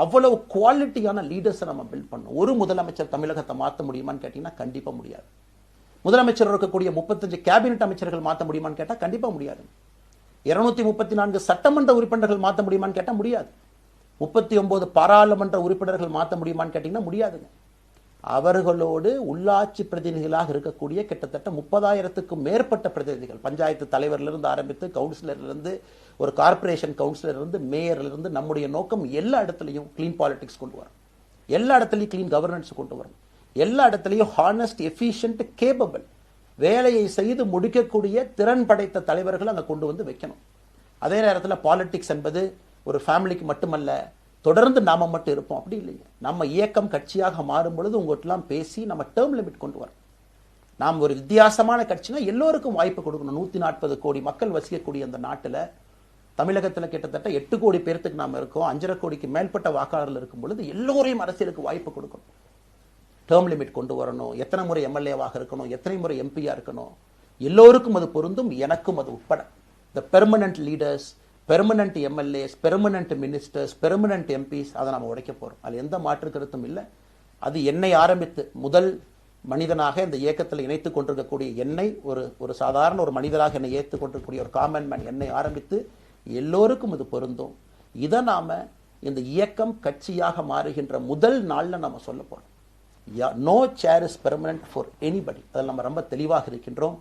அவ்வளவு குவாலிட்டியான லீடர்ஸை நம்ம பில்ட் பண்ணணும். ஒரு முதலமைச்சர் தமிழகத்தை மாற்ற முடியுமான்னு கேட்டீங்கன்னா கண்டிப்பா முடியாது. முதலமைச்சர் இருக்கக்கூடிய 35 கேபினெட் அமைச்சர்கள் மாற்ற முடியுமான்னு கேட்டா கண்டிப்பா முடியாது. 234 சட்டமன்ற உறுப்பினர்கள் மாற்ற முடியுமான்னு கேட்டா முடியாது. 39 பாராளுமன்ற உறுப்பினர்கள் மாற்ற முடியுமான்னு கேட்டீங்கன்னா முடியாதுங்க. அவர்களோடு உள்ளாட்சி பிரதிநிதிகளாக இருக்கக்கூடிய கிட்டத்தட்ட 30,000க்கும் மேற்பட்ட பிரதிநிதிகள், பஞ்சாயத்து தலைவரிலிருந்து ஆரம்பித்து கவுன்சிலரிலிருந்து ஒரு கார்பரேஷன் கவுன்சிலரிலிருந்து மேயரிலிருந்து, நம்முடைய நோக்கம் எல்லா இடத்துலையும் கிளீன் பாலிடிக்ஸ் கொண்டு வரும், எல்லா இடத்துலையும் கிளீன் கவர்னன்ஸ் கொண்டு வரும், எல்லா இடத்துலையும் ஹானஸ்ட், எஃபிஷியன்ட், கேபபிள், வேலையை செய்து முடிக்கக்கூடிய திறன் படைத்த தலைவர்கள் அங்கே கொண்டு வந்து வைக்கணும். அதே நேரத்தில் பாலிடிக்ஸ் என்பது ஒரு ஃபேமிலிக்கு மட்டுமல்ல, தொடர்ந்து நாம மட்டும் இருப்போம் அப்படி இல்லைங்க. நம்ம இயக்கம் கட்சியாக மாறும் பொழுது உங்கள்கிட்டலாம் பேசி நம்ம டேர்ம் லிமிட் கொண்டு வரோம். நாம் ஒரு வித்தியாசமான கட்சினா எல்லோருக்கும் வாய்ப்பு கொடுக்கணும். 140 கோடி மக்கள் வசிக்கக்கூடிய அந்த நாட்டில், தமிழகத்தில் கிட்டத்தட்ட 8 கோடி பேர்த்துக்கு நாம் இருக்கோம். 5.5 கோடிக்கு மேற்பட்ட வாக்காளர்கள் இருக்கும் பொழுது எல்லோரையும் அரசியலுக்கு வாய்ப்பு கொடுக்கணும். டேர்ம் லிமிட் கொண்டு வரணும். எத்தனை முறை எம்எல்ஏவாக இருக்கணும், எத்தனை முறை எம்பியா இருக்கணும், எல்லோருக்கும் அது பொருந்தும், எனக்கும் அது உட்பட. The permanent leaders, permanent MLAs, permanent ministers, permanent MPs, அதை நம்ம உடைக்க போறோம். அது எந்த மாற்று கருத்தும் இல்லை. அது என்னை ஆரம்பித்து முதல் மனிதனாக இந்த இயக்கத்தில் இணைத்துக் கொண்டிருக்கக்கூடிய என்னை, ஒரு சாதாரண ஒரு மனிதராக என்னை ஏற்றுக் கொண்டிருக்கக்கூடிய ஒரு காமன் மேன் என்னை ஆரம்பித்து எல்லோருக்கும் இது பொருந்தும். இதை நாம இந்த இயக்கம் கட்சியாக மாறுகின்ற முதல் நாள்ல நம்ம சொல்ல போறோம். No chair is permanent for anybody. அதில் நம்ம ரொம்ப தெளிவாக இருக்கின்றோம்.